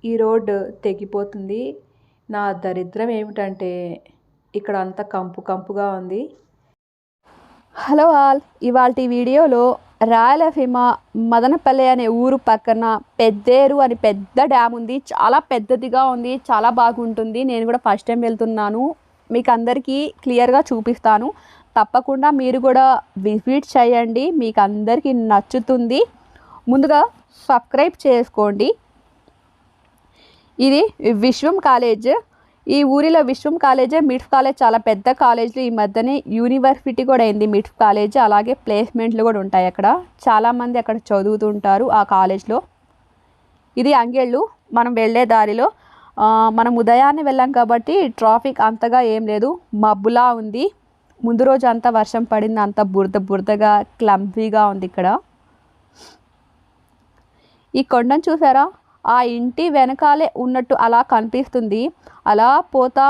ఈ రోడ్డు తెగిపోతుంది. నా దరిద్రం ఏమిటంటే ఇక్కడ అంతా కంపు కంపుగా ఉంది. హలో ఆల్, ఇవాల్టి వీడియోలో రాయలసీమ మదనపల్లి అనే ఊరు పక్కన పెద్దేరు అని పెద్ద డ్యామ్ ఉంది. చాలా పెద్దదిగా ఉంది, చాలా బాగుంటుంది. నేను కూడా ఫస్ట్ టైం వెళ్తున్నాను. మీకు అందరికీ క్లియర్గా చూపిస్తాను. తప్పకుండా మీరు కూడా విజిట్ చేయండి, మీకు అందరికీ నచ్చుతుంది. ముందుగా సబ్స్క్రైబ్ చేసుకోండి. ఇది విశ్వం కాలేజ్. ఈ ఊరిలో విశ్వం కాలేజే, మిడ్స్ కాలేజ్ చాలా పెద్ద కాలేజీలు. ఈ మధ్యనే యూనివర్సిటీ కూడా అయింది మిడ్స్ కాలేజ్. అలాగే ప్లేస్మెంట్లు కూడా ఉంటాయి అక్కడ. చాలామంది అక్కడ చదువుతుంటారు ఆ కాలేజ్లో. ఇది అంగేళ్ళు మనం వెళ్ళే దారిలో. మనం ఉదయాన్నే వెళ్ళాం కాబట్టి ట్రాఫిక్ అంతగా ఏం లేదు, మబ్బులా ఉంది. ముందు రోజు అంతా వర్షం పడింది, అంత బురద బురదగా క్లమ్జీగా ఉంది ఇక్కడ. ఈ కొండను చూసారా? ఆ ఇంటి వెనకాలే ఉన్నట్టు అలా కనిపిస్తుంది. అలా పోతూ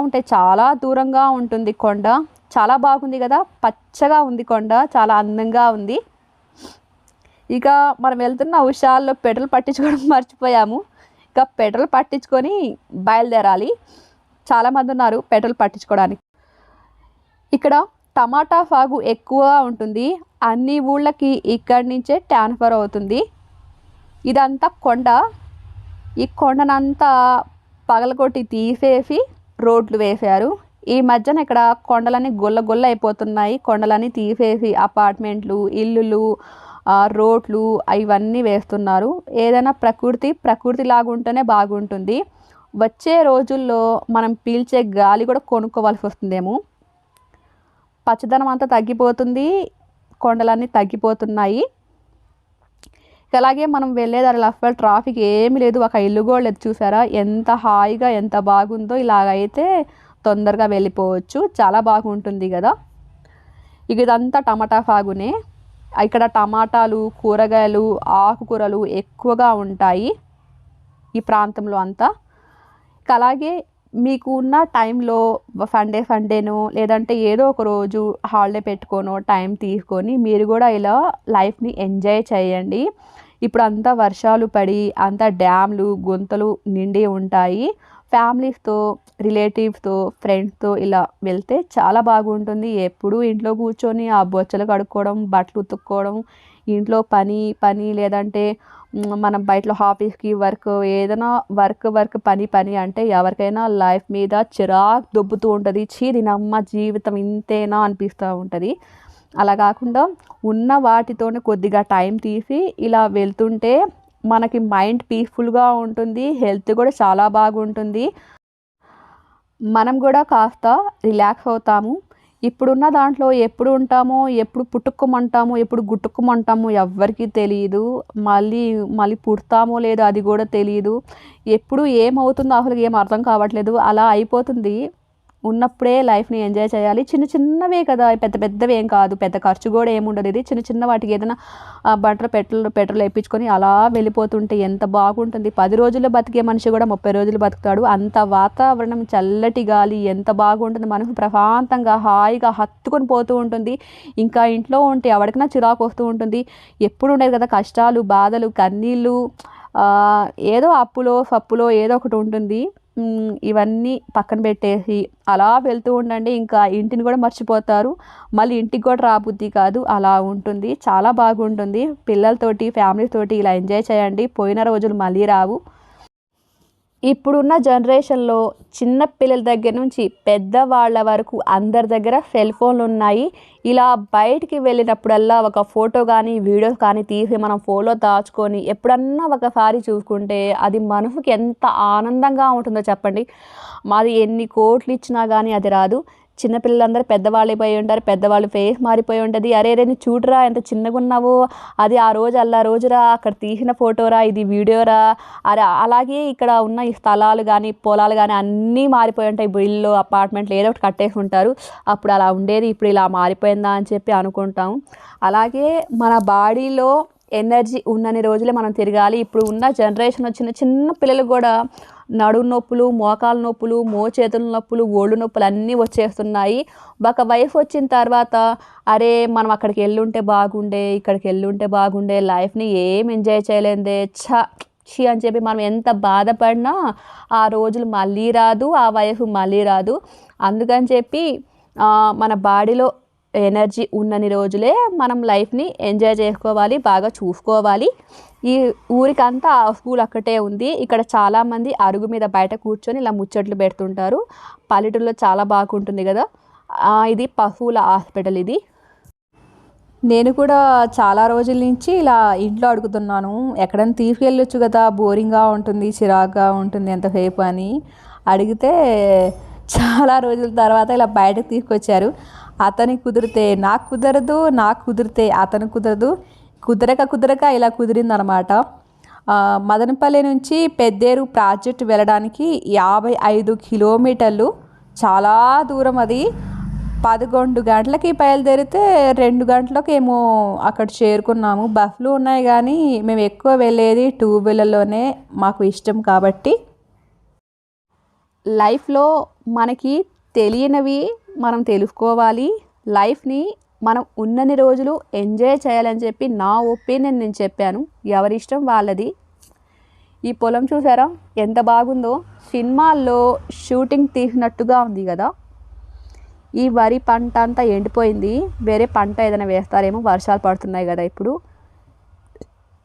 ఉంటే చాలా దూరంగా ఉంటుంది కొండ. చాలా బాగుంది కదా, పచ్చగా ఉంది కొండ, చాలా అందంగా ఉంది. ఇక మనం వెళ్తున్న ఉషాల్లో పెట్రోల్ పట్టించుకోవడం మర్చిపోయాము. ఇక పెట్రోల్ పట్టించుకొని బయలుదేరాలి. చాలామంది ఉన్నారు పెట్రోల్ పట్టించుకోవడానికి. ఇక్కడ టమాటా సాగు ఎక్కువగా ఉంటుంది. అన్ని ఊళ్ళకి ఇక్కడి నుంచే ట్రాన్స్ఫర్ అవుతుంది. ఇదంతా కొండ. ఈ కొండనంతా పగలగొట్టి తీసేసి రోడ్లు వేశారు. ఈ మధ్యన ఇక్కడ కొండలన్నీ గొల్ల అయిపోతున్నాయి. కొండలన్నీ తీసేసి అపార్ట్మెంట్లు, ఇల్లులు, రోడ్లు ఇవన్నీ వేస్తున్నారు. ఏదైనా ప్రకృతి లాగుంటేనే బాగుంటుంది. వచ్చే రోజుల్లో మనం పీల్చే గాలి కూడా కొనుక్కోవాల్సి వస్తుందేమో. పచ్చదనం అంతా తగ్గిపోతుంది, కొండలన్నీ తగ్గిపోతున్నాయి. అలాగే మనం వెళ్ళేదారిలో అసలు ట్రాఫిక్ ఏమీ లేదు, ఒక ఇల్లు కూడా లేదు. చూసారా ఎంత హాయిగా, ఎంత బాగుందో. ఇలాగైతే తొందరగా వెళ్ళిపోవచ్చు, చాలా బాగుంటుంది కదా. ఇక ఇదంతా టమాటా సాగునే. ఇక్కడ టమాటాలు, కూరగాయలు, ఆకుకూరలు ఎక్కువగా ఉంటాయి ఈ ప్రాంతంలో అంతా. అలాగే మీకు ఉన్న టైంలో సండేనో లేదంటే ఏదో ఒక రోజు హాలిడే పెట్టుకోనో టైం తీసుకొని మీరు కూడా ఇలా లైఫ్ని ఎంజాయ్ చేయండి. ఇప్పుడు అంతా వర్షాలు పడి అంతా డ్యామ్లు, గుంతలు నిండి ఉంటాయి. ఫ్యామిలీస్తో, రిలేటివ్స్తో, ఫ్రెండ్స్తో ఇలా వెళ్తే చాలా బాగుంటుంది. ఎప్పుడూ ఇంట్లో కూర్చొని ఆ బొచ్చలు కడుక్కోవడం, బట్టలు ఉతుక్కోవడం, ఇంట్లో పని లేదంటే మనం బయటలో ఆఫీస్కి ఏదైనా వర్క్ పని అంటే ఎవరికైనా లైఫ్ మీద చిరాకు దొబ్బుతూ ఉంటుంది. దీనమ్మ జీవితం ఇంతేనా అనిపిస్తూ ఉంటుంది. అలా కాకుండా ఉన్న వాటితోనే కొద్దిగా టైం తీసి ఇలా వెళ్తుంటే మనకి మైండ్ పీస్ఫుల్గా ఉంటుంది, హెల్త్ కూడా చాలా బాగుంటుంది. మనం కూడా కాస్త రిలాక్స్ అవుతాము. ఇప్పుడున్న దాంట్లో ఎప్పుడు ఉంటామో, ఎప్పుడు పుట్టుకోమంటామో, ఎప్పుడు గుట్టుకోమంటామో ఎవ్వరికీ తెలియదు. మళ్ళీ పుడతామో లేదో అది కూడా తెలియదు. ఎప్పుడు ఏమవుతుందో అసలు ఏం అర్థం కావట్లేదు. అలా అయిపోతుంది. ఉన్నప్పుడే లైఫ్ని ఎంజాయ్ చేయాలి. చిన్నవే కదా, పెద్దవి ఏం కాదు, పెద్ద ఖర్చు కూడా ఏముండదు. ఇది చిన్న వాటికి ఏదైనా బంటలో పెట్రోల్ వేయించుకొని అలా వెళ్ళిపోతుంటే ఎంత బాగుంటుంది. 10 రోజుల్లో బతికే మనిషి కూడా 30 రోజులు బతుకుతాడు. అంత వాతావరణం, చల్లటి గాలి ఎంత బాగుంటుంది. మనసు ప్రశాంతంగా హాయిగా హత్తుకొని పోతూ ఉంటుంది. ఇంకా ఇంట్లో ఉంటే ఎవరికైనా చిరాకు వస్తూ ఉంటుంది. ఎప్పుడు ఉండేది కదా కష్టాలు, బాధలు, కన్నీళ్ళు, ఏదో అప్పులో సప్పులో ఏదో ఒకటి ఉంటుంది. ఇవన్నీ పక్కన పెట్టేసి అలా వెళ్తూ ఉండండి. ఇంకా ఇంటిని కూడా మర్చిపోతారు. మళ్ళీ ఇంటికి కూడా రాబుద్ది కాదు. అలా ఉంటుంది, చాలా బాగుంటుంది. పిల్లలతోటి, ఫ్యామిలీతోటి ఇలా ఎంజాయ్ చేయండి. పోయిన రోజులు మళ్ళీ రావు. ఇప్పుడున్న జనరేషన్లో చిన్న పిల్లల దగ్గర నుంచి పెద్దవాళ్ళ వరకు అందరి దగ్గర సెల్ ఫోన్లు ఉన్నాయి. ఇలా బయటికి వెళ్ళినప్పుడల్లా ఒక ఫోటో కానీ, వీడియోస్ కానీ తీసి మనం ఫోన్లో దాచుకొని ఎప్పుడన్నా ఒకసారి చూసుకుంటే అది మనసుకి ఎంత ఆనందంగా ఉంటుందో చెప్పండి. మాది ఎన్ని కోట్లు ఇచ్చినా కానీ అది రాదు. చిన్నపిల్లలందరూ పెద్దవాళ్ళు అయిపోయి ఉంటారు, పెద్దవాళ్ళు ఫేస్ మారిపోయి ఉంటుంది. అరే నీ చూడరా ఎంత చిన్నగా ఉన్నావో, అది ఆ రోజురా, అక్కడ తీసిన ఫోటోరా, ఇది వీడియోరా. అరే అలాగే ఇక్కడ ఉన్న ఈ స్థలాలు కానీ, పొలాలు కానీ అన్నీ మారిపోయి ఉంటాయి. ఇప్పుడు ఇల్లు, అపార్ట్మెంట్లు ఏదో ఒకటి కట్టేసి ఉంటారు. అప్పుడు అలా ఉండేది, ఇప్పుడు ఇలా మారిపోయిందా అని చెప్పి అనుకుంటాం. అలాగే మన బాడీలో ఎనర్జీ ఉన్నన్ని రోజులే మనం తిరగాలి. ఇప్పుడు ఉన్న జనరేషన్ చిన్న పిల్లలు కూడా నడుము నొప్పులు, మోకాలు నొప్పులు, మోచేతుల నొప్పులు, ఒళ్ళు నొప్పులు అన్నీ వచ్చేస్తున్నాయి. ఒక వయసు వచ్చిన తర్వాత అరే మనం అక్కడికి వెళ్ళుంటే బాగుండే, ఇక్కడికి వెళ్ళుంటే బాగుండే, లైఫ్ని ఏం ఎంజాయ్ చేయలేదే, ఛీ అని చెప్పి మనం ఎంత బాధపడినా ఆ రోజులు మళ్ళీ రాదు, ఆ వయసు మళ్ళీ రాదు. అందుకని చెప్పి మన బాడీలో ఎనర్జీ ఉన్నన్ని రోజులే మనం లైఫ్ని ఎంజాయ్ చేసుకోవాలి, బాగా చూసుకోవాలి. ఈ ఊరికంతా ఆ స్కూల్ అక్కటే ఉంది. ఇక్కడ చాలామంది అరుగు మీద బయట కూర్చొని ఇలా ముచ్చట్లు పెడుతుంటారు. పల్లెటూరులో చాలా బాగుంటుంది కదా. ఇది పశువుల హాస్పిటల్. ఇది నేను కూడా చాలా రోజుల నుంచి ఇలా ఇంట్లో అడుగుతున్నాను, ఎక్కడైనా తీసుకెళ్ళొచ్చు కదా, బోరింగ్గా ఉంటుంది, చిరాగ్గా ఉంటుంది ఎంతసేపు అని అడిగితే చాలా రోజుల తర్వాత ఇలా బయటకు తీసుకొచ్చారు. అతనికి కుదిరితే నాకు కుదరదు, నాకు కుదిరితే అతనికి కుదరదు, కుదరక ఇలా కుదిరిందనమాట. మదనపల్లి నుంచి పెద్దేరు ప్రాజెక్ట్ వెళ్ళడానికి 55 కిలోమీటర్లు, చాలా దూరం. అది 11 గంటలకి బయలుదేరితే 2 గంటలకు ఏమో అక్కడ చేరుకున్నాము. బస్సులు ఉన్నాయి కానీ మేము ఎక్కువ వెళ్ళేది 2 వీలర్లోనే, మాకు ఇష్టం కాబట్టి. లైఫ్లో మనకి తెలియనివి మనం తెలుసుకోవాలి. లైఫ్ని మనం ఉన్నన్ని రోజులు ఎంజాయ్ చేయాలని చెప్పి నా ఒపీనియన్ నేను చెప్పాను. ఎవరి ఇష్టం వాళ్ళది. ఈ పొలం చూసారా ఎంత బాగుందో, సినిమాల్లో షూటింగ్ తీసినట్టుగా ఉంది కదా. ఈ వరి పంట అంతా ఎండిపోయింది, వేరే పంట ఏదైనా వేస్తారేమో, వర్షాలు పడుతున్నాయి కదా ఇప్పుడు.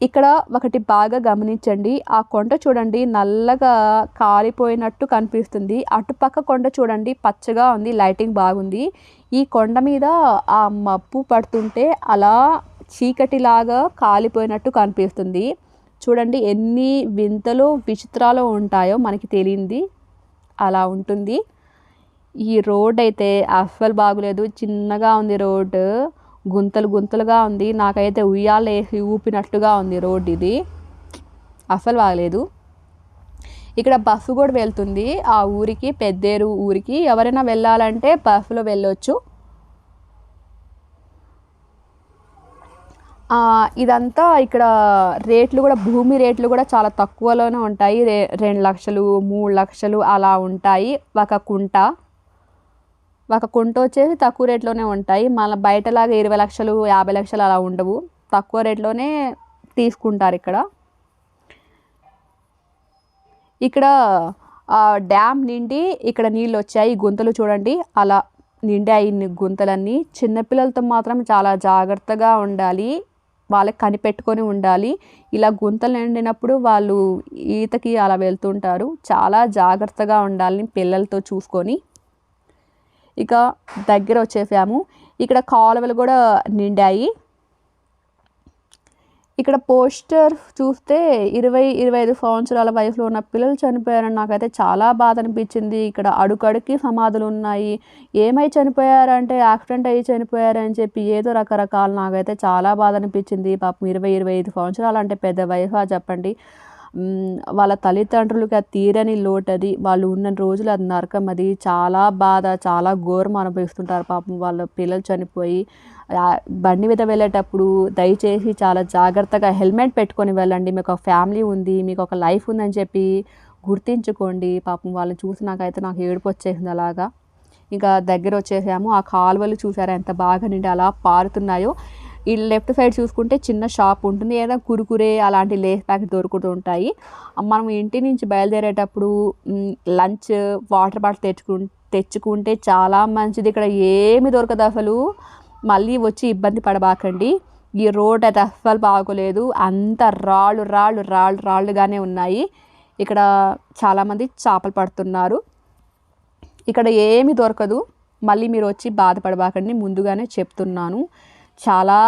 ఇక్కడ ఒకటి బాగా గమనించండి, ఆ కొండ చూడండి నల్లగా కాలిపోయినట్టు కనిపిస్తుంది. అటుపక్క కొండ చూడండి పచ్చగా ఉంది, లైటింగ్ బాగుంది. ఈ కొండ మీద ఆ మబ్బు పడుతుంటే అలా చీకటిలాగా కాలిపోయినట్టు కనిపిస్తుంది. చూడండి ఎన్ని వింతలు విచిత్రాలు ఉంటాయో మనకి తెలియంది, అలా ఉంటుంది. ఈ రోడ్ అయితే అస్సలు బాగులేదు, చిన్నగా ఉంది రోడ్డు, గుంతలుగా ఉంది. నాకైతే ఉయ్యాలు వేసి ఊపినట్టుగా ఉంది రోడ్. ఇది అస్సలు బాగలేదు. ఇక్కడ బస్సు కూడా వెళ్తుంది ఆ ఊరికి, పెద్దేరు ఊరికి. ఎవరైనా వెళ్ళాలంటే బస్సులో వెళ్ళొచ్చు. ఇదంతా ఇక్కడ రేట్లు కూడా, భూమి రేట్లు కూడా చాలా తక్కువలోనే ఉంటాయి. 2 లక్షలు 3 లక్షలు అలా ఉంటాయి ఒక కుంట వచ్చేసి తక్కువ రేట్లోనే ఉంటాయి. మళ్ళీ బయటలాగా 20 లక్షలు 50 లక్షలు అలా ఉండవు, తక్కువ రేట్లోనే తీసుకుంటారు ఇక్కడ. డ్యామ్ నిండి ఇక్కడ నీళ్ళు వచ్చాయి, గుంతలు చూడండి అలా నిండాయి గుంతలన్నీ. చిన్నపిల్లలతో మాత్రం చాలా జాగ్రత్తగా ఉండాలి, వాళ్ళకి కనిపెట్టుకొని ఉండాలి. ఇలా గుంతలు నిండినప్పుడు వాళ్ళు ఈతకి అలా వెళ్తుంటారు, చాలా జాగ్రత్తగా ఉండాలి పిల్లలతో చూసుకొని. ఇక దగ్గర వచ్చేసాము. ఇక్కడ కాలువలు కూడా నిండాయి. ఇక్కడ పోస్టర్ చూస్తే 20-25 సంవత్సరాల వయసులో ఉన్న పిల్లలు చనిపోయారని నాకైతే చాలా బాధ అనిపించింది. ఇక్కడ అడుగడుక్కి సమాధులు ఉన్నాయి. ఏమై చనిపోయారంటే యాక్సిడెంట్ అయ్యి చనిపోయారని చెప్పి ఏదో రకరకాల, నాకైతే చాలా బాధ అనిపించింది. పాపం 20-25 సంవత్సరాలు అంటే పెద్ద వయసు చెప్పండి. వాళ్ళ తల్లిదండ్రులకి అది తీరని లోటు, అది వాళ్ళు ఉన్న రోజులు అది నరకం, అది చాలా బాధ, చాలా ఘోరం అనుభవిస్తుంటారు పాపం వాళ్ళ పిల్లలు చనిపోయి. బండి మీద వెళ్ళేటప్పుడు దయచేసి చాలా జాగ్రత్తగా హెల్మెట్ పెట్టుకొని వెళ్ళండి. మీకు ఒక ఫ్యామిలీ ఉంది, మీకు ఒక లైఫ్ ఉందని చెప్పి గుర్తించుకోండి. పాపం వాళ్ళని చూసి నాకు ఏడుపు వచ్చేసింది అలాగా. ఇంకా దగ్గర వచ్చేసాము. ఆ కాలువలు చూసారా ఎంత బాగా నిండి అలా పారుతున్నాయో. ఈ లెఫ్ట్ సైడ్ చూసుకుంటే చిన్న షాప్ ఉంటుంది, ఏదైనా కురుకురే అలాంటి లేస్ ప్యాకెట్ దొరుకుతూ ఉంటాయి. మనం ఇంటి నుంచి బయలుదేరేటప్పుడు లంచ్ వాటర్ బాటిల్ తెచ్చుకుంటే చాలా మంచిది. ఇక్కడ ఏమి దొరకదు అసలు, మళ్ళీ వచ్చి ఇబ్బంది పడబాకండి. ఈ రోడ్ అయితే అస్సలు బాగోలేదు, అంత రాళ్ళుగానే ఉన్నాయి. ఇక్కడ చాలామంది చేపలు పడుతున్నారు. ఇక్కడ ఏమి దొరకదు, మళ్ళీ మీరు వచ్చి బాధపడబాకండి, ముందుగానే చెప్తున్నాను. చాలా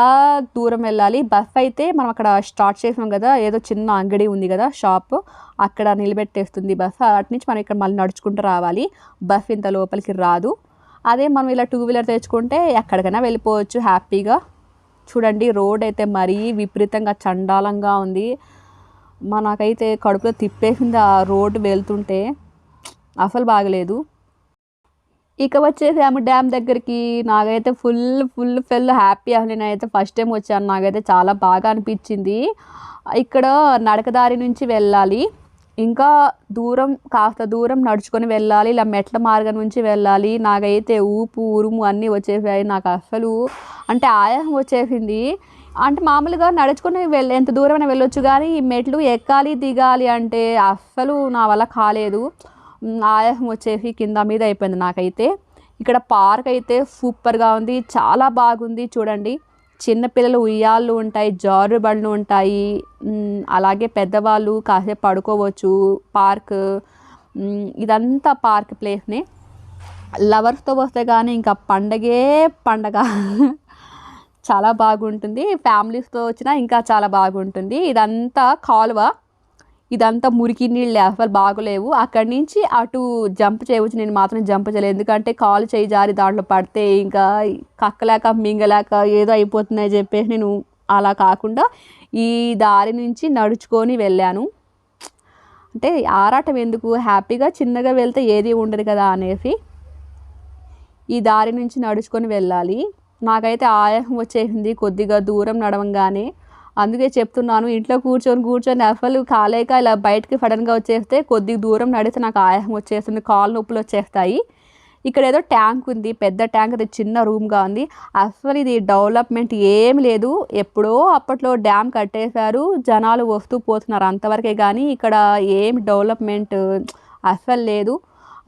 దూరం వెళ్ళాలి. బస్ అయితే మనం అక్కడ స్టార్ట్ చేసాం కదా, ఏదో చిన్న అంగడి ఉంది కదా షాప్, అక్కడ నిలబెట్టేస్తుంది బస్. అటు నుంచి మనం ఇక్కడ మళ్ళీ నడుచుకుంటూ రావాలి, బస్ ఇంత లోపలికి రాదు. అదే మనం ఇలా 2 వీలర్ తెచ్చుకుంటే ఎక్కడికైనా వెళ్ళిపోవచ్చు హ్యాపీగా. చూడండి రోడ్ అయితే మరీ విపరీతంగా చండాలంగా ఉంది. నాకైతే కడుపులో తిప్పేసింది ఆ రోడ్డు వెళ్తుంటే, అసలు బాగలేదు. ఇక వచ్చేసాము డ్యామ్ దగ్గరికి. నాకైతే ఫుల్ హ్యాపీ. అసలు నేనైతే ఫస్ట్ టైం వచ్చాను, నాకైతే చాలా బాగా అనిపించింది. ఇక్కడ నడకదారి నుంచి వెళ్ళాలి, ఇంకా కాస్త దూరం నడుచుకొని వెళ్ళాలి, ఇలా మెట్ల మార్గం నుంచి వెళ్ళాలి. నాకైతే ఊపు ఉరుము అన్నీ వచ్చేసాయి. నాకు అసలు అంటే ఆయాసం వచ్చేసింది. అంటే మామూలుగా నడుచుకొని ఎంత దూరమైనా వెళ్ళొచ్చు కానీ ఈ మెట్లు ఎక్కాలి దిగాలి అంటే అస్సలు నా వల్ల కాలేదు. ఆయాసం వచ్చేసి కింద మీద అయిపోయింది నాకైతే. ఇక్కడ పార్క్ అయితే సూపర్గా ఉంది, చాలా బాగుంది. చూడండి, చిన్నపిల్లలు ఉయ్యాళ్ళు ఉంటాయి, జారు బండ్లు ఉంటాయి, అలాగే పెద్దవాళ్ళు కాసేపు పడుకోవచ్చు. పార్క్ ఇదంతా పార్క్ ప్లేస్నే. లవర్స్తో వస్తే కానీ ఇంకా పండగే పండగ. చాలా బాగుంటుంది. ఫ్యామిలీస్తో వచ్చినా ఇంకా చాలా బాగుంటుంది. ఇదంతా కాలువ, ఇదంతా మురికి నీళ్ళు అసలు బాగోలేవు. అక్కడి నుంచి అటు జంప్ చేయవచ్చు, నేను మాత్రం జంప్ చేయలేదు. ఎందుకంటే కాలు చేయి జారి దాంట్లో పడితే ఇంకా కక్కలేక మింగలేక ఏదో అయిపోతుందని చెప్పేసి నేను అలా కాకుండా ఈ దారి నుంచి నడుచుకొని వెళ్ళాను. అంటే ఆరాటం ఎందుకు, హ్యాపీగా చిన్నగా వెళ్తే ఏది ఉండదు కదా అనేసి ఈ దారి నుంచి నడుచుకొని వెళ్ళాలి. నాకైతే ఆయాసం వచ్చేసింది కొద్దిగా దూరం నడవంగానే. అందుకే చెప్తున్నాను, ఇంట్లో కూర్చొని అసలు కాలేక ఇలా బయటకి సడన్గా వచ్చేస్తే కొద్దిగా దూరం నడిస్తే నాకు ఆయాసం వచ్చేస్తుంది, కాళ్ళు నొప్పులు వచ్చేస్తాయి. ఇక్కడ ఏదో ట్యాంక్ ఉంది, పెద్ద ట్యాంక్, అది చిన్న రూమ్గా ఉంది. అసలు ఇది డెవలప్మెంట్ ఏం లేదు. ఎప్పుడో అప్పట్లో డ్యామ్ కట్టేశారు, జనాలు వస్తూ పోతున్నారు అంతవరకే, కానీ ఇక్కడ ఏం డెవలప్మెంట్ అసలు లేదు.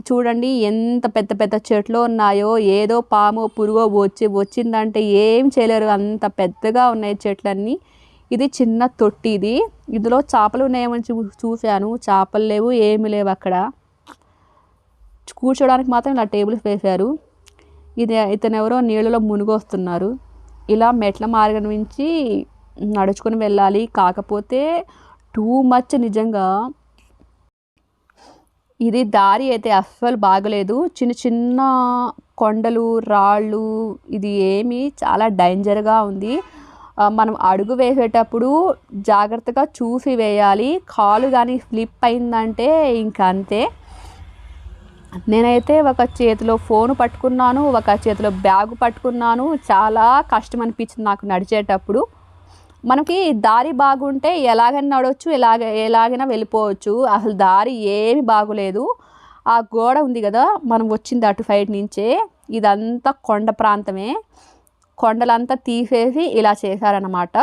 చూడండి ఎంత పెద్ద పెద్ద చెట్లు ఉన్నాయో, ఏదో పాము పురుగో వచ్చిందంటే ఏం చేయలేరు, అంత పెద్దగా ఉన్నాయి చెట్లన్నీ. ఇది చిన్న తొట్టి, ఇందులో చేపలు ఉన్నాయేమని చూశాను, చేపలు లేవు, ఏమి లేవు. అక్కడ కూర్చోడానికి మాత్రం ఇలా టేబుల్స్ వేశారు. ఇతను ఎవరో నీళ్ళలో మునిగొస్తున్నారు. ఇలా మెట్ల మార్గం నుంచి నడుచుకొని వెళ్ళాలి. కాకపోతే టూ మచ్ నిజంగా. ఇది దారి అయితే అస్సలు బాగలేదు, చిన్న చిన్న కొండలు రాళ్ళు, ఇది ఏమి చాలా డేంజర్గా ఉంది. మనం అడుగు వేసేటప్పుడు జాగ్రత్తగా చూసి వేయాలి. కాలు కానీ స్లిప్ అయిందంటే ఇంకా అంతే. నేనైతే ఒక చేతిలో ఫోను పట్టుకున్నాను, ఒక చేతిలో బ్యాగు పట్టుకున్నాను. చాలా కష్టం అనిపించింది నాకు నడిచేటప్పుడు. మనకి దారి బాగుంటే ఎలాగైనా నడవచ్చు, ఎలాగైనా వెళ్ళిపోవచ్చు. అసలు దారి ఏమి బాగోలేదు. ఆ గోడ ఉంది కదా, మనం వచ్చింది అటు సైడ్ నుంచే, ఇదంతా కొండ ప్రాంతమే. కొండలంతా తీసేసి ఇలా చేశారన్నమాట.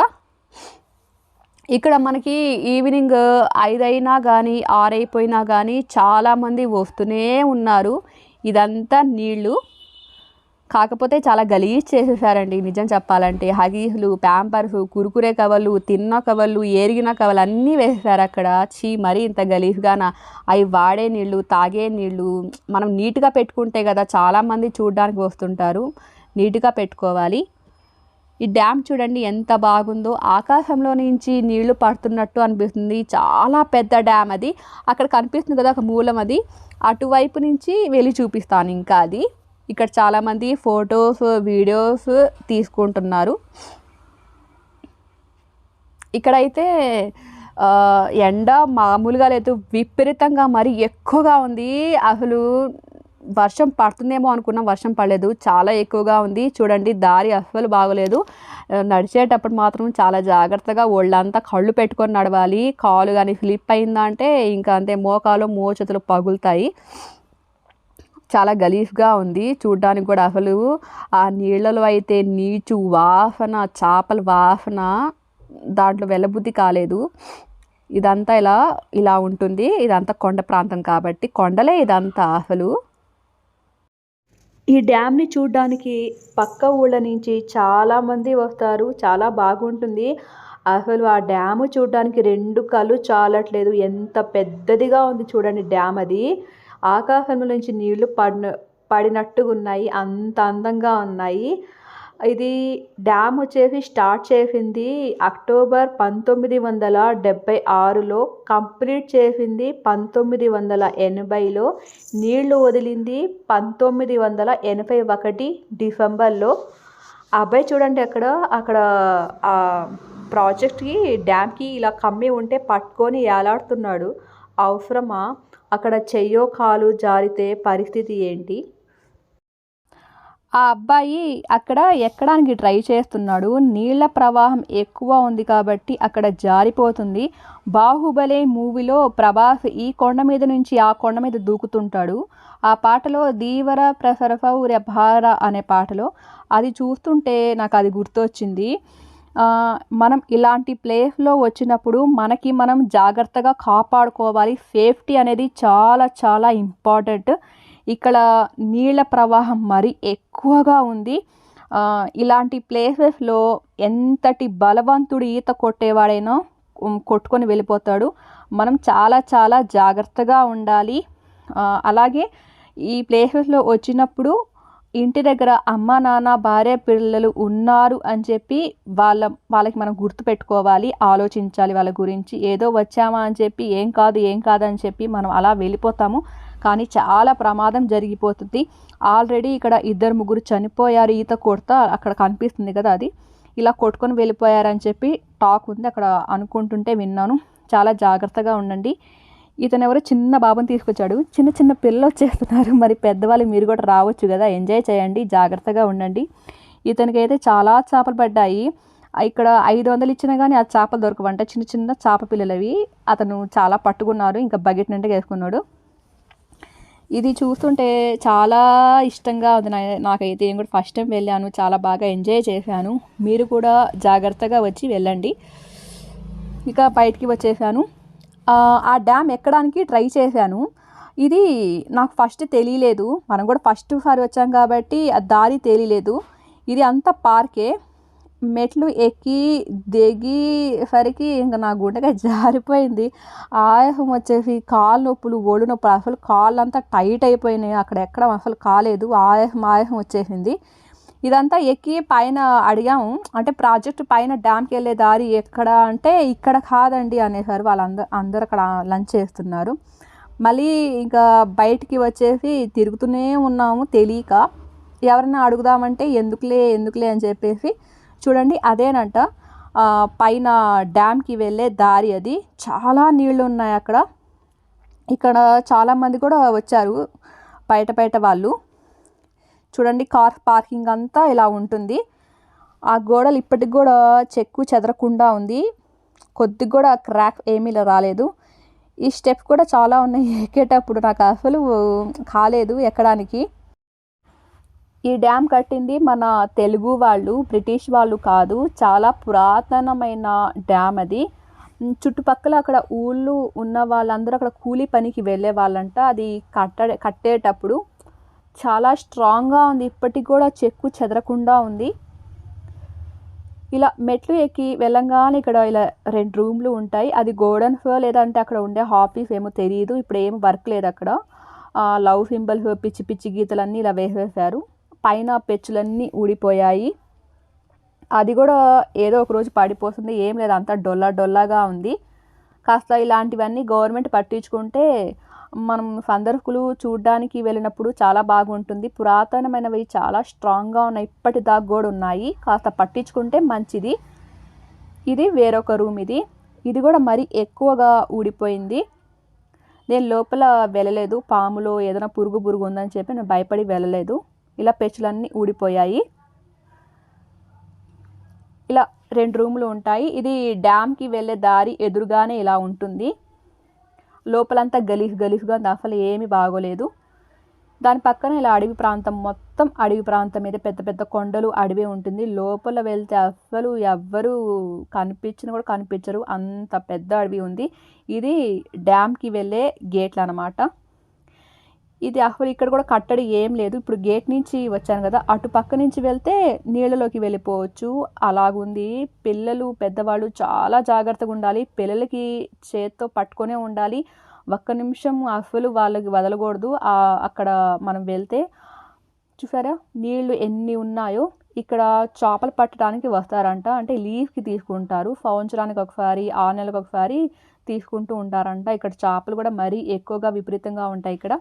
ఇక్కడ మనకి ఈవినింగ్ 5 అయినా కానీ 6 అయిపోయినా కానీ చాలామంది వస్తూనే ఉన్నారు. ఇదంతా నీళ్ళు, కాకపోతే చాలా గలీజ్ చేసేసారండి నిజం చెప్పాలంటే. హగీసులు, ప్యాంపర్స్, కురుకురే కవర్లు, తిన్న కవర్లు, ఏరిగిన కవర్లు అన్నీ వేసేసారు అక్కడ. మరీ ఇంత గలీజ్గానా? అవి వాడే నీళ్ళు, తాగే నీళ్ళు మనం నీట్గా పెట్టుకుంటే కదా చాలామంది చూడడానికి వస్తుంటారు, నీట్గా పెట్టుకోవాలి. ఈ డ్యామ్ చూడండి ఎంత బాగుందో, ఆకాశంలో నుంచి నీళ్లు పడుతున్నట్టు అనిపిస్తుంది. చాలా పెద్ద డ్యామ్ అది. అక్కడ కనిపిస్తుంది కదా ఒక మూలం, అది అటువైపు నుంచి వెళ్ళి చూపిస్తాను. ఇంకా అది ఇక్కడ చాలామంది ఫొటోస్ వీడియోస్ తీసుకుంటున్నారు. ఇక్కడైతే ఎండ మామూలుగా లేదు, విపరీతంగా మరి ఎక్కువగా ఉంది. అసలు వర్షం పడుతుందేమో అనుకున్నాం, వర్షం పడలేదు, చాలా ఎక్కువగా ఉంది. చూడండి దారి అస్సలు బాగోలేదు. నడిచేటప్పుడు మాత్రం చాలా జాగ్రత్తగా ఒళ్ళంతా కళ్ళు పెట్టుకొని నడవాలి. కాలు కానీ స్లిప్ అయిందంటే ఇంకా అంతే, మోచేతులు పగులుతాయి. చాలా గలీజ్గా ఉంది చూడ్డానికి కూడా. అసలు ఆ నీళ్ళలో అయితే నీచు వాసన, చేపల వాసన, దాంట్లో వెళ్ళబుద్ధి కాలేదు. ఇదంతా ఇలా ఉంటుంది. ఇదంతా కొండ ప్రాంతం కాబట్టి, కొండలే ఇదంతా. అసలు ఈ డ్యామ్ని చూడడానికి పక్క ఊళ్ళ నుంచి చాలామంది వస్తారు, చాలా బాగుంటుంది. అసలు ఆ డ్యాము చూడడానికి 2 కళ్ళు చాలట్లేదు, ఎంత పెద్దదిగా ఉంది చూడండి డ్యామ్. అది ఆకాశం నుంచి నీళ్లు పడినట్టుగా ఉన్నాయి, అంత అందంగా ఉన్నాయి. ఇది డ్యామ్ వచ్చేసి స్టార్ట్ చేసింది అక్టోబర్ 1976లో, కంప్లీట్ చేసింది 1980లో, నీళ్లు వదిలింది 1981 డిసెంబర్లో. అబ్బాయి చూడండి అక్కడ ఆ ప్రాజెక్ట్కి, డ్యామ్కి ఇలా కమ్మి ఉంటే పట్టుకొని ఏలాడుతున్నాడు. అవసరమా? అక్కడ చెయ్యో కాలు జారితే పరిస్థితి ఏంటి? ఆ అబ్బాయి అక్కడ ఎక్కడానికి ట్రై చేస్తున్నాడు. నీళ్ల ప్రవాహం ఎక్కువ ఉంది కాబట్టి అక్కడ జారిపోతుంది. బాహుబలి మూవీలో ప్రభాస్ ఈ కొండ మీద నుంచి ఆ కొండ మీద దూకుతుంటాడు. ఆ పాటలో దీవర ప్రసరఫౌర భార అనే పాటలో అది చూస్తుంటే నాకు అది గుర్తొచ్చింది. మనం ఇలాంటి ప్లేస్‌లో వచ్చినప్పుడు మనకి మనం జాగ్రత్తగా కాపాడుకోవాలి. సేఫ్టీ అనేది చాలా చాలా ఇంపార్టెంట్. ఇక్కడ నీళ్ళ ప్రవాహం మరీ ఎక్కువగా ఉంది. ఇలాంటి ప్లేసెస్‌లో ఎంతటి బలవంతుడు ఈత కొట్టేవాడైనా కొట్టుకొని వెళ్ళిపోతాడు. మనం చాలా చాలా జాగ్రత్తగా ఉండాలి. అలాగే ఈ ప్లేసెస్‌లో వచ్చినప్పుడు ఇంటి దగ్గర అమ్మ, నాన్న, భార్య, పిల్లలు ఉన్నారు అని చెప్పి వాళ్ళకి మనం గుర్తుపెట్టుకోవాలి. ఆలోచించాలి వాళ్ళ గురించి. ఏదో వచ్చామా అని చెప్పి ఏం కాదు, ఏం కాదని చెప్పి మనం అలా వెళ్ళిపోతాము. కానీ చాలా ప్రమాదం జరిగిపోతుంది. ఆల్రెడీ ఇక్కడ 2, 3 చనిపోయారు ఈత కొడతా. అక్కడ కనిపిస్తుంది కదా అది. ఇలా కొట్టుకొని వెళ్ళిపోయారని చెప్పి టాక్ ఉంది. అక్కడ అనుకుంటుంటే విన్నాను. చాలా జాగ్రత్తగా ఉండండి. ఇతనెవరో చిన్న బాబుని తీసుకొచ్చాడు. చిన్న చిన్న పిల్లలు వచ్చేస్తున్నారు. మరి పెద్దవాళ్ళు మీరు కూడా రావచ్చు కదా, ఎంజాయ్ చేయండి, జాగ్రత్తగా ఉండండి. ఇతనికైతే చాలా చేపలు పడ్డాయి. ఇక్కడ 500 ఇచ్చినా కానీ ఆ చేపలు దొరకవంట. చిన్న చిన్న చేప పిల్లలవి. అతను చాలా పట్టుకున్నారు. ఇంకా బకెట్ నిండా వేసుకున్నాడు. ఇది చూస్తుంటే చాలా ఇష్టంగా ఉంది నాకైతే. నేను కూడా ఫస్ట్ టైం వెళ్ళాను. చాలా బాగా ఎంజాయ్ చేశాను. మీరు కూడా జాగ్రత్తగా వచ్చి వెళ్ళండి. ఇక బయటికి వచ్చేసాను. ఆ డ్యామ్ ఎక్కడానికి ట్రై చేశాను. ఇది నాకు ఫస్ట్ తెలియలేదు. మనం కూడా ఫస్ట్ సారి వచ్చాం కాబట్టి ఆ దారి తెలియలేదు. ఇది అంతా పార్కే. మెట్లు ఎక్కి దిగేసరికి ఇంక నా గుండెకాయ జారిపోయింది. ఆయాసం వచ్చేసి కాళ్ళు నొప్పులు, ఒళ్ళు నొప్పులు, అసలు కాళ్ళంతా టైట్ అయిపోయినాయి. అక్కడ ఎక్కడం అసలు కాలేదు. ఆయాసం వచ్చేసింది. ఇదంతా ఎక్కి పైన అడిగాము. అంటే ప్రాజెక్ట్ పైన డ్యామ్కి వెళ్ళే దారి ఎక్కడ అంటే ఇక్కడ కాదండి అనేసారు. అందరూ అక్కడ లంచ్ చేస్తున్నారు. మళ్ళీ ఇంకా బయటికి వచ్చేసి తిరుగుతూనే ఉన్నాము తెలియక. ఎవరైనా అడుగుదామంటే ఎందుకులే అని చెప్పేసి చూడండి అదేనంట పైన డ్యామ్కి వెళ్ళే దారి. అది చాలా నీళ్ళు ఉన్నాయి అక్కడ. ఇక్కడ చాలామంది కూడా వచ్చారు బయట వాళ్ళు. చూడండి కార్ పార్కింగ్ అంతా ఇలా ఉంటుంది. ఆ గోడలు ఇప్పటికి కూడా చెక్కు చెదరకుండా ఉంది. కొద్దిగా కూడా క్రాక్ ఏమీ రాలేదు. ఈ స్టెప్స్ కూడా చాలా ఉన్నాయి. ఎక్కేటప్పుడు నాకు అసలు కాలేదు ఎక్కడానికి. ఈ డ్యామ్ కట్టింది మన తెలుగు వాళ్ళు, బ్రిటిష్ వాళ్ళు కాదు. చాలా పురాతనమైన డ్యామ్ అది. చుట్టుపక్కల అక్కడ ఊళ్ళు ఉన్న వాళ్ళందరూ అక్కడ కూలీ పనికి వెళ్ళే వాళ్ళంట. అది కట్టేటప్పుడు చాలా స్ట్రాంగ్గా ఉంది. ఇప్పటికి కూడా చెక్కు చెదరకుండా ఉంది. ఇలా మెట్లు ఎక్కి వెళ్ళంగానే ఇక్కడ ఇలా 2 రూమ్లు ఉంటాయి. అది గోల్డెన్ ఫ్లోర్ లేదంటే అక్కడ ఉండే ఆఫీస్ ఏమో తెలియదు. ఇప్పుడు ఏం వర్క్ లేదు అక్కడ. లవ్ సింబల్స్, పిచ్చి పిచ్చి గీతలన్నీ ఇలా వేసేసారు. పైన పెచ్చులన్నీ ఊడిపోయాయి. అది కూడా ఏదో ఒక రోజు పడిపోతుంది. ఏం లేదు, అంతా డొల్లాగా ఉంది. కాస్త ఇలాంటివన్నీ గవర్నమెంట్ పట్టించుకుంటే మనం సందర్శకులు చూడడానికి వెళ్ళినప్పుడు చాలా బాగుంటుంది. పురాతనమైనవి చాలా స్ట్రాంగ్గా ఉన్నాయి. ఇప్పటిదాకా కూడా ఉన్నాయి. కాస్త పట్టించుకుంటే మంచిది. ఇది వేరొక రూమ్. ఇది కూడా మరీ ఎక్కువగా ఊడిపోయింది. నేను లోపల వెళ్ళలేదు. పాములో ఏదైనా పురుగు ఉందని చెప్పి నేను భయపడి వెళ్ళలేదు. ఇలా పెచ్చులన్నీ ఊడిపోయాయి. ఇలా 2 రూములు ఉంటాయి. ఇది డ్యామ్కి వెళ్ళే దారి ఎదురుగానే ఇలా ఉంటుంది. లోపలంతా గలీజ్గా ఉంది. అసలు ఏమీ బాగోలేదు. దాని పక్కన ఇలా అడవి ప్రాంతం, మొత్తం అడవి ప్రాంతం మీద పెద్ద పెద్ద కొండలు, అడవి ఉంటుంది. లోపల వెళ్తే అసలు ఎవ్వరూ కనిపించినా కూడా కనిపించరు, అంత పెద్ద అడవి ఉంది. ఇది డ్యామ్కి వెళ్ళే గేట్లు అన్నమాట. ఇది అసలు ఇక్కడ కూడా కట్టడి ఏం లేదు. ఇప్పుడు గేట్ నుంచి వచ్చాను కదా, అటు పక్క నుంచి వెళ్తే నీళ్ళలోకి వెళ్ళిపోవచ్చు. అలాగుంది. పిల్లలు పెద్దవాళ్ళు చాలా జాగ్రత్తగా ఉండాలి. పిల్లలకి చేత్తో పట్టుకొనే ఉండాలి. ఒక్క నిమిషం అసలు వాళ్ళకి వదలకూడదు. అక్కడ మనం వెళ్తే చూసారా నీళ్ళు ఎన్ని ఉన్నాయో. ఇక్కడ చేపలు పట్టడానికి వస్తారంట. అంటే లీవ్కి తీసుకుంటారు. సంవత్సరానికి ఒకసారి, 6 నెలలకు ఒకసారి తీసుకుంటూ ఉంటారంట. ఇక్కడ చేపలు కూడా మరీ ఎక్కువగా విపరీతంగా ఉంటాయి. ఇక్కడ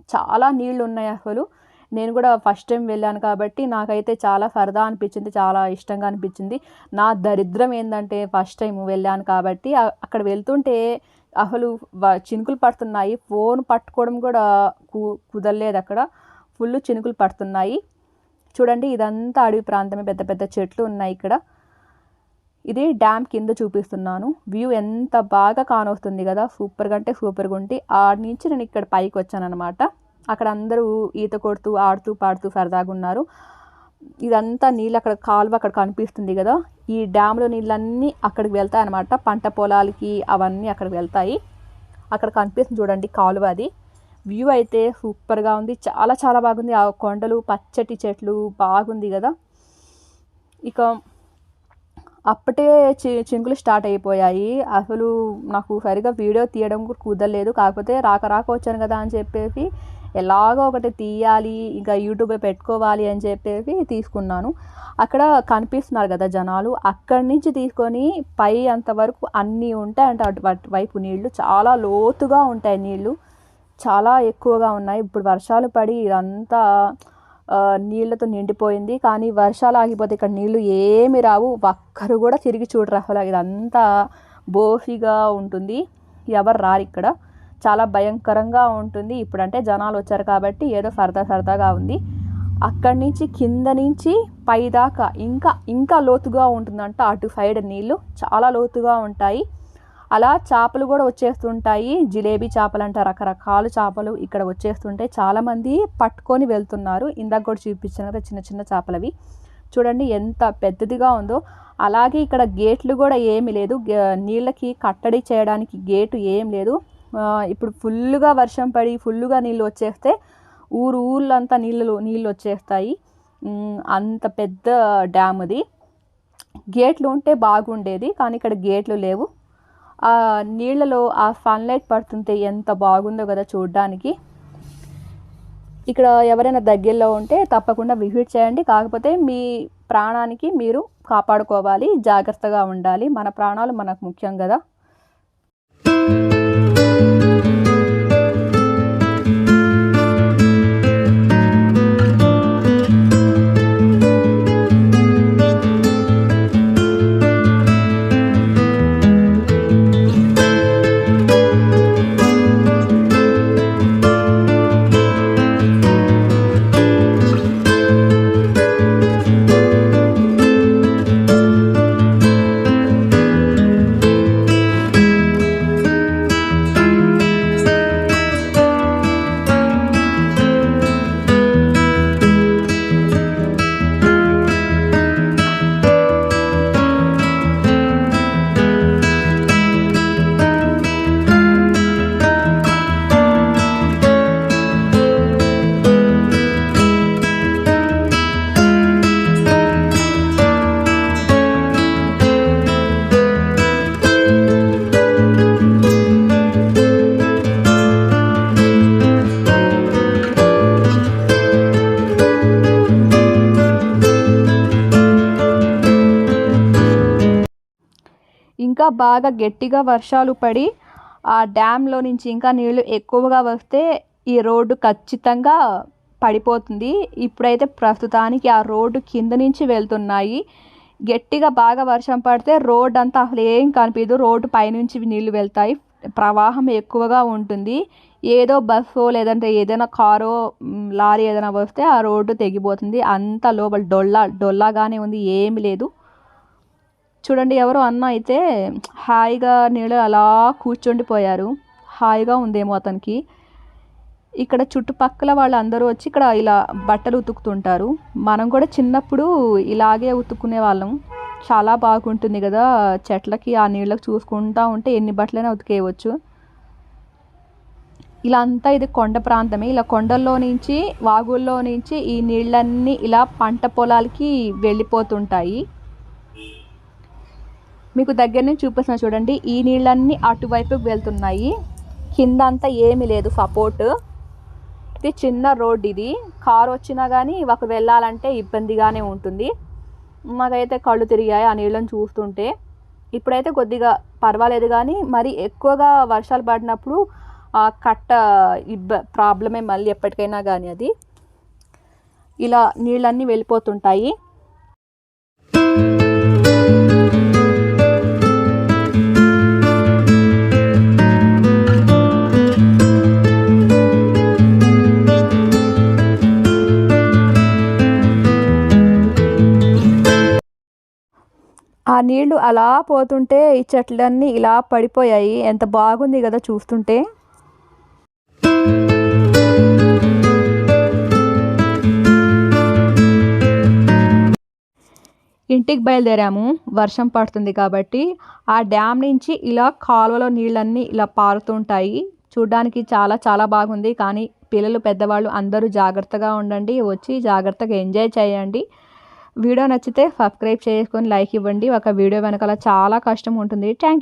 చాలా నీళ్ళు ఉన్నాయి అసలు. నేను కూడా ఫస్ట్ టైం వెళ్ళాను కాబట్టి నాకైతే చాలా సరదా అనిపించింది, చాలా ఇష్టంగా అనిపించింది. నా దరిద్రం ఏంటంటే ఫస్ట్ టైం వెళ్ళాను కాబట్టి అక్కడ వెళ్తుంటే అసలు చినుకులు పడుతున్నాయి. ఫోన్ పట్టుకోవడం కూడా కుదరలేదు. అక్కడ ఫుల్ చినుకులు పడుతున్నాయి. చూడండి ఇదంతా అడవి ప్రాంతమే, పెద్ద పెద్ద చెట్లు ఉన్నాయి ఇక్కడ. ఇది డ్యామ్ కింద చూపిస్తున్నాను. వ్యూ ఎంత బాగా కానొస్తుంది కదా, సూపర్గా అంటే సూపర్గా ఉంటే. ఆడి నుంచి నేను ఇక్కడ పైకి వచ్చాను అనమాట. అక్కడ అందరూ ఈత కొడుతూ, ఆడుతూ, పాడుతూ సరదాగా ఉన్నారు. ఇదంతా నీళ్ళు అక్కడ కాలువ అక్కడ కనిపిస్తుంది కదా, ఈ డ్యామ్లో నీళ్ళన్నీ అక్కడికి వెళ్తాయి అన్నమాట. పంట పొలాలకి అవన్నీ అక్కడికి వెళ్తాయి. అక్కడ కనిపిస్తుంది చూడండి కాలువ. అది వ్యూ అయితే సూపర్గా ఉంది, చాలా చాలా బాగుంది. ఆ కొండలు, పచ్చటి చెట్లు బాగుంది కదా. ఇక అప్పటే చినుకులు స్టార్ట్ అయిపోయాయి. అసలు నాకు సరిగా వీడియో తీయడం కూడా కుదరలేదు. కాకపోతే రాక వచ్చాను కదా అని చెప్పేసి ఎలాగో ఒకటి తీయాలి, ఇంకా యూట్యూబ్లో పెట్టుకోవాలి అని చెప్పేసి తీసుకున్నాను. అక్కడ కనిపిస్తున్నారు కదా జనాలు, అక్కడి నుంచి తీసుకొని పై అంతవరకు అన్నీ ఉంటాయంట. అటువైపు నీళ్లు చాలా లోతుగా ఉంటాయి, నీళ్లు చాలా ఎక్కువగా ఉన్నాయి. ఇప్పుడు వర్షాలు పడి ఇదంతా నీళ్ళతో నిండిపోయింది. కానీ వర్షాలు ఆగిపోతే ఇక్కడ నీళ్ళు ఏమి రావు, ఒక్కరు కూడా తిరిగి చూడరు. అసలు ఇదంతా బోసిగా ఉంటుంది, ఎవరు రారు ఇక్కడ. చాలా భయంకరంగా ఉంటుంది. ఇప్పుడంటే జనాలు వచ్చారు కాబట్టి ఏదో సరదాగా ఉంది. అక్కడి నుంచి కింద నుంచి పై దాకా ఇంకా లోతుగా ఉంటుందంట. అటు సైడ్ నీళ్ళు చాలా లోతుగా ఉంటాయి. అలా చేపలు కూడా వచ్చేస్తుంటాయి, జిలేబీ చేపలు అంట, రకరకాల చేపలు ఇక్కడ వచ్చేస్తుంటే చాలామంది పట్టుకొని వెళ్తున్నారు. ఇందాక కూడా చూపించాను కదా చిన్న చిన్న చేపలు, అవి చూడండి ఎంత పెద్దదిగా ఉందో. అలాగే ఇక్కడ గేట్లు కూడా ఏమీ లేదు, నీళ్ళకి కట్టడి చేయడానికి గేటు ఏం లేదు. ఇప్పుడు ఫుల్గా వర్షం పడి ఫుల్గా నీళ్ళు వచ్చేస్తే ఊళ్ళంతా నీళ్ళు వచ్చేస్తాయి. అంత పెద్ద డ్యామ్ అది. గేట్లు ఉంటే బాగుండేది, కానీ ఇక్కడ గేట్లు లేవు. ఆ నీళ్ళలో ఆ సన్లైట్ పడుతుంటే ఎంత బాగుందో కదా చూడడానికి. ఇక్కడ ఎవరైనా దగ్గరలో ఉంటే తప్పకుండా విజిట్ చేయండి. కాకపోతే మీ ప్రాణానికి మీరు కాపాడుకోవాలి, జాగ్రత్తగా ఉండాలి. మన ప్రాణాలు మనకు ముఖ్యం కదా. ఇంకా బాగా గట్టిగా వర్షాలు పడి ఆ డ్యామ్లో నుంచి ఇంకా నీళ్ళు ఎక్కువగా వస్తే ఈ రోడ్డు ఖచ్చితంగా పడిపోతుంది. ఇప్పుడైతే ప్రస్తుతానికి ఆ రోడ్డు కింద నుంచి వెళ్తున్నాయి. గట్టిగా బాగా వర్షం పడితే రోడ్ అంతా అసలు ఏం కనిపించదు, రోడ్డు పైనుంచి నీళ్ళు వెళ్తాయి, ప్రవాహం ఎక్కువగా ఉంటుంది. ఏదో బస్సో లేదంటే ఏదైనా కారో లారీ ఏదైనా వస్తే ఆ రోడ్డు తెగిపోతుంది. అంత లోపల డొల్లాగానే ఉంది, ఏమి లేదు. చూడండి ఎవరో అన్న అయితే హాయిగా నీళ్ళు అలా కూర్చుండిపోయారు, హాయిగా ఉందేమో అతనికి. ఇక్కడ చుట్టుపక్కల వాళ్ళందరూ వచ్చి ఇక్కడ ఇలా బట్టలు ఉతుకుతుంటారు. మనం కూడా చిన్నప్పుడు ఇలాగే ఉతుక్కునే వాళ్ళం. చాలా బాగుంటుంది కదా, చెట్లకి ఆ నీళ్ళకి చూసుకుంటూ ఉంటే ఎన్ని బట్టలైనా ఉతికేయవచ్చు. ఇలా అంతా ఇది కొండ ప్రాంతమే. ఇలా కొండల్లో నుంచి వాగుల్లో నుంచి ఈ నీళ్ళన్నీ ఇలా పంట పొలాలకి వెళ్ళిపోతుంటాయి. మీకు దగ్గర నుంచి చూపిస్తున్నా చూడండి, ఈ నీళ్ళన్నీ అటువైపుకి వెళ్తున్నాయి. కింద అంతా ఏమీ లేదు సపోర్ట్. ఇది చిన్న రోడ్, ఇది కారు వచ్చినా కానీ ఒక వెళ్ళాలంటే ఇబ్బందిగానే ఉంటుంది. మాకైతే కళ్ళు తిరిగాయి ఆ నీళ్ళని చూస్తుంటే. ఇప్పుడైతే కొద్దిగా పర్వాలేదు, కానీ మరి ఎక్కువగా వర్షాలు పడినప్పుడు ఆ కట్ట ప్రాబ్లమే మళ్ళీ ఎప్పటికైనా కానీ. అది ఇలా నీళ్ళన్నీ వెళ్ళిపోతుంటాయి. ఆ నీళ్లు అలా పోతుంటే ఈ చెట్లన్నీ ఇలా పడిపోయాయి. ఎంత బాగుంది కదా చూస్తుంటే. ఇంటికి బయలుదేరాము. వర్షం పడుతుంది కాబట్టి ఆ డ్యామ్ నుంచి ఇలా కాలువలో నీళ్ళన్నీ ఇలా పారుతుంటాయి. చూడ్డానికి చాలా చాలా బాగుంది. కానీ పిల్లలు పెద్దవాళ్ళు అందరూ జాగ్రత్తగా ఉండండి. వచ్చి జాగ్రత్తగా ఎంజాయ్ చేయండి. వీడియో నచ్చితే సబ్స్క్రైబ్ చేసుకొని లైక్ ఇవ్వండి. ఒక వీడియో వెనకాల చాలా కష్టం ఉంటుంది. థ్యాంక్